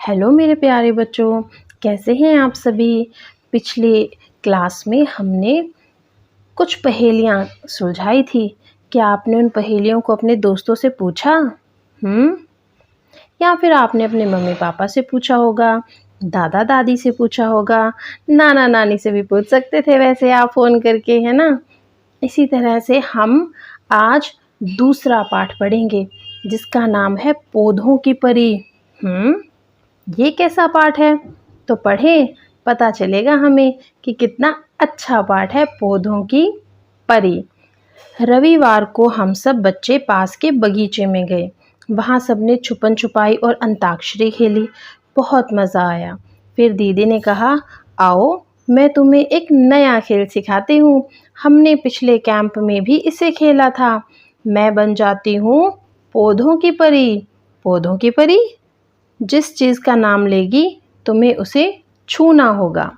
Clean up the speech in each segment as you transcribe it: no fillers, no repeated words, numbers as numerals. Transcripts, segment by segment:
Hello मेरे प्यारे बच्चों, कैसे हैं आप सभी। पिछले क्लास में हमने कुछ पहेलियाँ सुलझाई थी। क्या आपने उन पहेलियों को अपने दोस्तों से पूछा? या फिर आपने अपने मम्मी पापा से पूछा होगा, दादा दादी से पूछा होगा, नाना नानी से भी पूछ सकते थे वैसे आप फ़ोन करके, है ना। इसी तरह से हम आज दूसरा पाठ पढ़ेंगे जिसका नाम है पौधों की परी। ये कैसा पाठ है? तो पढ़ें, पता चलेगा हमें कि कितना अच्छा पाठ है पौधों की परी। रविवार को हम सब बच्चे पास के बगीचे में गए। वहाँ सबने छुपन छुपाई और अंताक्षरी खेली। बहुत मज़ा आया। फिर दीदी ने कहा, आओ मैं तुम्हें एक नया खेल सिखाती हूँ। हमने पिछले कैंप में भी इसे खेला था। मैं बन जाती हूँ पौधों की परी। पौधों की परी? जिस चीज़ का नाम लेगी तुम्हें उसे छूना होगा।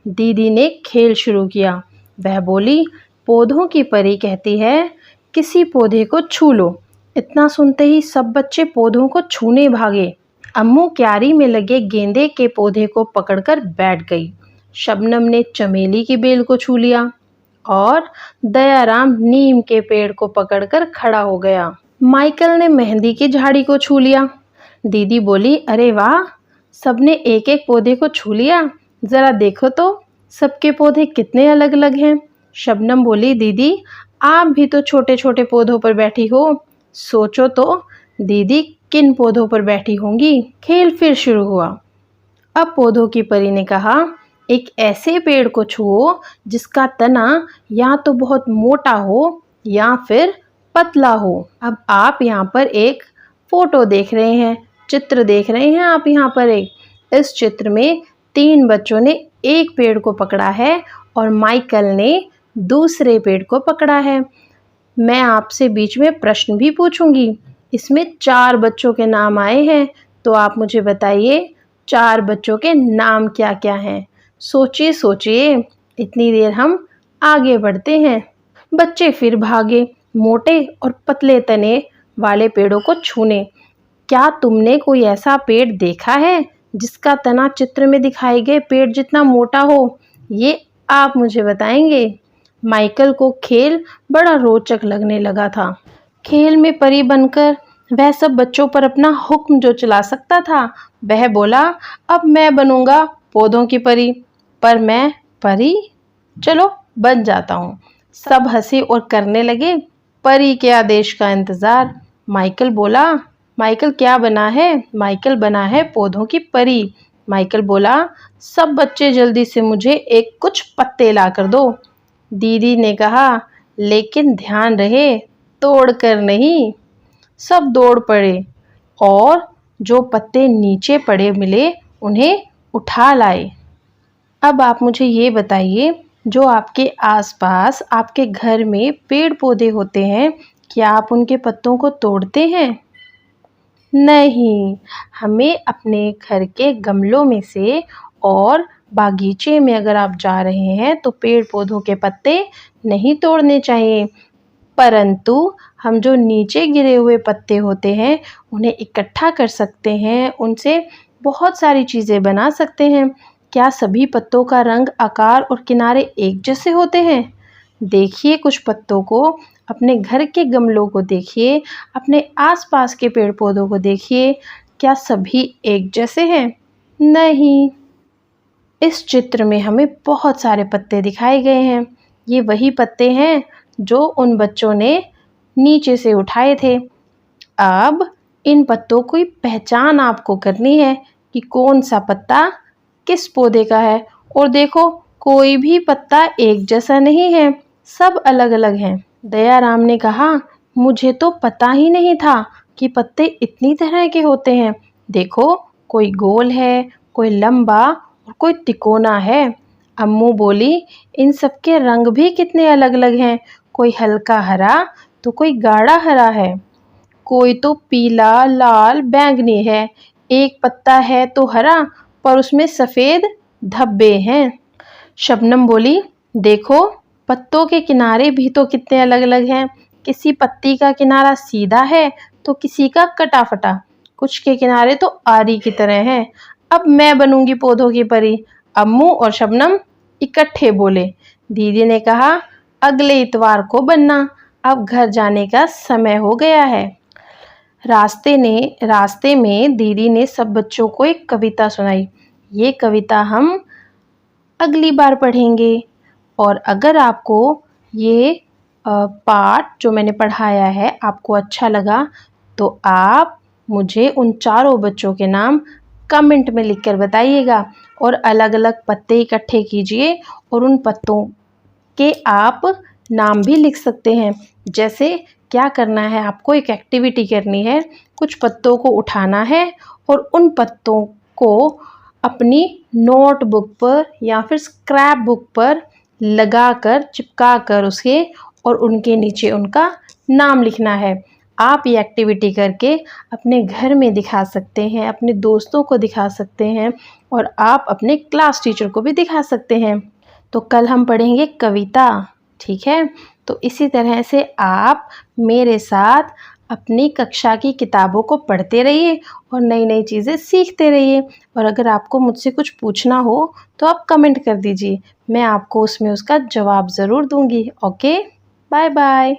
दीदी ने खेल शुरू किया। वह बोली, पौधों की परी कहती है किसी पौधे को छू लो। इतना सुनते ही सब बच्चे पौधों को छूने भागे। अम्मू क्यारी में लगे गेंदे के पौधे को पकड़कर बैठ गई। शबनम ने चमेली की बेल को छू लिया और दयाराम नीम के पेड़ को पकड़कर खड़ा हो गया। माइकल ने मेहंदी की झाड़ी को छू लिया। दीदी बोली, अरे वाह, सबने एक एक पौधे को छू लिया। ज़रा देखो तो सबके पौधे कितने अलग अलग हैं। शबनम बोली, दीदी आप भी तो छोटे छोटे पौधों पर बैठी हो। सोचो तो दीदी किन पौधों पर बैठी होंगी। खेल फिर शुरू हुआ। अब पौधों की परी ने कहा, एक ऐसे पेड़ को छुओ जिसका तना या तो बहुत मोटा हो या फिर पतला हो। अब आप यहाँ पर एक फोटो देख रहे हैं, चित्र देख रहे हैं आप यहाँ पर एक। इस चित्र में 3 बच्चों ने एक पेड़ को पकड़ा है और माइकल ने दूसरे पेड़ को पकड़ा है। मैं आपसे बीच में प्रश्न भी पूछूंगी। इसमें 4 बच्चों के नाम आए हैं, तो आप मुझे बताइए 4 बच्चों के नाम क्या क्या हैं। सोचिए सोचिए, इतनी देर हम आगे बढ़ते हैं। बच्चे फिर भागे मोटे और पतले तने वाले पेड़ों को छूने। क्या तुमने कोई ऐसा पेड़ देखा है जिसका तना चित्र में दिखाए गए पेड़ जितना मोटा हो? ये आप मुझे बताएंगे। माइकल को खेल बड़ा रोचक लगने लगा था। खेल में परी बनकर वह सब बच्चों पर अपना हुक्म जो चला सकता था, वह बोला, अब मैं बनूंगा पौधों की परी। पर मैं परी? चलो बन जाता हूँ। सब हंसे और करने लगे परी के आदेश का इंतजार। माइकल बोला, माइकल क्या बना है? माइकल बना है पौधों की परी। माइकल बोला, सब बच्चे जल्दी से मुझे एक कुछ पत्ते ला कर दो। दीदी ने कहा, लेकिन ध्यान रहे तोड़ कर नहीं। सब दौड़ पड़े और जो पत्ते नीचे पड़े मिले उन्हें उठा लाए। अब आप मुझे ये बताइए, जो आपके आसपास आपके घर में पेड़ पौधे होते हैं, क्या आप उनके पत्तों को तोड़ते हैं? नहीं, हमें अपने घर के गमलों में से और बागीचे में अगर आप जा रहे हैं तो पेड़ पौधों के पत्ते नहीं तोड़ने चाहिए। परंतु हम जो नीचे गिरे हुए पत्ते होते हैं उन्हें इकट्ठा कर सकते हैं, उनसे बहुत सारी चीज़ें बना सकते हैं। क्या सभी पत्तों का रंग, आकार और किनारे एक जैसे होते हैं? देखिए कुछ पत्तों को, अपने घर के गमलों को देखिए, अपने आसपास के पेड़ पौधों को देखिए, क्या सभी एक जैसे हैं? नहीं। इस चित्र में हमें बहुत सारे पत्ते दिखाए गए हैं। ये वही पत्ते हैं जो उन बच्चों ने नीचे से उठाए थे। अब इन पत्तों की पहचान आपको करनी है कि कौन सा पत्ता किस पौधे का है। और देखो, कोई भी पत्ता एक जैसा नहीं है, सब अलग अलग हैं। दयाराम ने कहा, मुझे तो पता ही नहीं था कि पत्ते इतनी तरह के होते हैं। देखो, कोई गोल है, कोई लंबा और कोई तिकोना है। अम्मू बोली, इन सब के रंग भी कितने अलग अलग हैं। कोई हल्का हरा तो कोई गाढ़ा हरा है, कोई तो पीला, लाल, बैंगनी है। एक पत्ता है तो हरा पर उसमें सफ़ेद धब्बे हैं। शबनम बोली, देखो पत्तों के किनारे भी तो कितने अलग अलग हैं। किसी पत्ती का किनारा सीधा है तो किसी का कटा फटा। कुछ के किनारे तो आरी की तरह हैं। अब मैं बनूंगी पौधों की परी। अम्मू और शबनम इकट्ठे बोले। दीदी ने कहा, अगले इतवार को बनना, अब घर जाने का समय हो गया है। रास्ते में दीदी ने सब बच्चों को एक कविता सुनाई। ये कविता हम अगली बार पढ़ेंगे। और अगर आपको ये पाठ जो मैंने पढ़ाया है आपको अच्छा लगा तो आप मुझे उन चारों बच्चों के नाम कमेंट में लिखकर बताइएगा। और अलग अलग पत्ते इकट्ठे कीजिए और उन पत्तों के आप नाम भी लिख सकते हैं। जैसे क्या करना है, आपको एक एक्टिविटी करनी है, कुछ पत्तों को उठाना है और उन पत्तों को अपनी नोटबुक पर या फिर स्क्रैप बुक पर लगाकर चिपका कर उसके और उनके नीचे उनका नाम लिखना है। आप ये एक्टिविटी करके अपने घर में दिखा सकते हैं, अपने दोस्तों को दिखा सकते हैं और आप अपने क्लास टीचर को भी दिखा सकते हैं। तो कल हम पढ़ेंगे कविता, ठीक है। तो इसी तरह से आप मेरे साथ अपनी कक्षा की किताबों को पढ़ते रहिए और नई नई चीज़ें सीखते रहिए। और अगर आपको मुझसे कुछ पूछना हो तो आप कमेंट कर दीजिए, मैं आपको उसमें उसका जवाब ज़रूर दूंगी। Okay, bye bye.